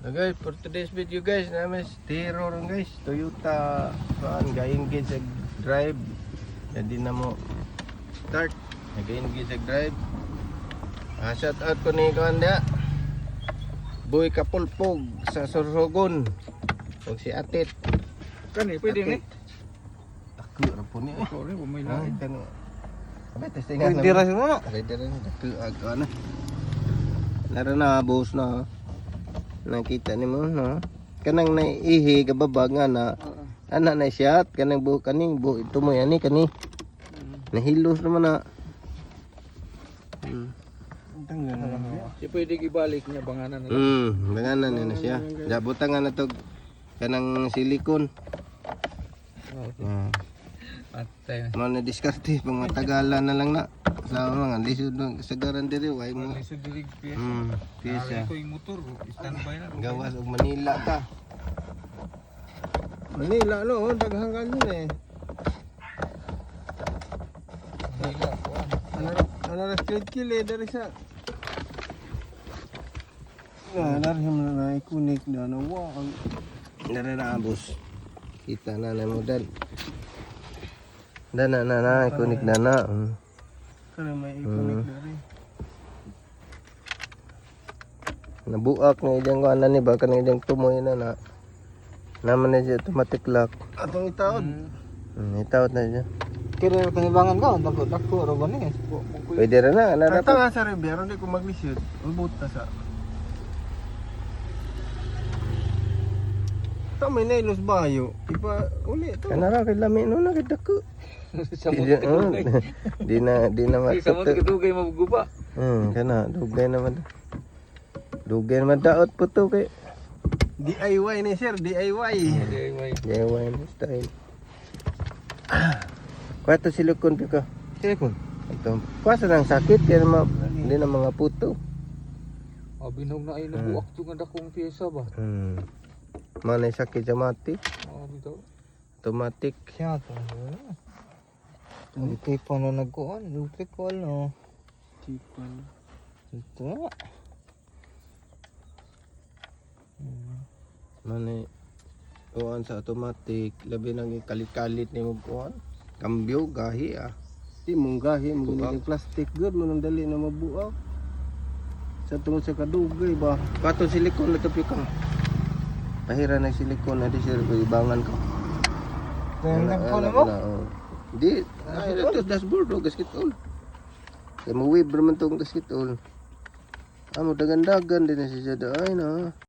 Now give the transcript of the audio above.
So guys, for today's video guys, namin stereo ron guys, Toyota nag-engage sa drive. Jadi na mo start, nag-engage sa drive. Shout out ko ni Kanda Boy Kapulpog sa Sorsogon. Ug si Atit. Kani pwede ni. Aku ra po ni. Ko rin may lain. Abay testingan. Pwede ra mo. Pwede rin aku ano. Nara na boss na. Nakita ni mo no. Kanang naihi gababa nga na ana na shot kanang buhok kaning buhok tumoy ani kani. Nahilos naman na. Tanggal na. Si pwede gibalik niya banganan na. Banganan na siya. Jabutan nga na to kanang silikon. Atay. Mo na diskarte pang matagalan na lang na. Sa mga lisod ng sagaran diri way mo. Lisod diri piyesa. Piyesa. Ko yung motor, standby na. Gawas og Manila ta. Manila no, daghang kanyo eh. Ano ra straight kill eh dari sa. Narhim na ikunik na na wow. Nararabos. Kita na na modal. Na ikunik na na. Kana may ikunik dari. Nabuak na ilang kuanan ni ba kanang ilang tumoy na na. Naman na siya automatic lock. Atong itaod. Itaod na siya. Kira tangibangan ka, dako ro ba ni? Pwede rin na. Kanta nga sa Riviera, hindi ko mag-lisod. Ulbot na sa... Ito may nailos bayo. Ipa, uli ito. Kanara kay lami no nakita ko. Sa mo Di na Sa mo matuto. dugay maguba. Kana dugay naman. Dugay naman daot po to kay DIY ni sir, DIY. Jewa ni style. Kwato silikon pika. Silikon. Ito. Kwasa nang sakit kaya hindi na mga puto. Binog na ay nabuak to nga dakong piyesa ba. Manay sakit sa mati. Bitaw. Automatic. Siya to. Ito pa na nagkuhan, lutik ko no. Chipan. Ito. Manay kuhan sa automatic. Labi nang kalit-kalit ni mo kuhan. Kambyo, gahi ah. Di mong gahi, mong Buak. giniging plastic good, manang dali na mabuak. Sa tungod sa kadugay ba? Kwato silikon na to pika. Pahira ng silikon na di sir ibangan ko. Nagko na mo? Di, ay ito dashboard o gasket all. Kaya mo wave naman tong gasket all. Amo dagan-dagan din na siya ay na.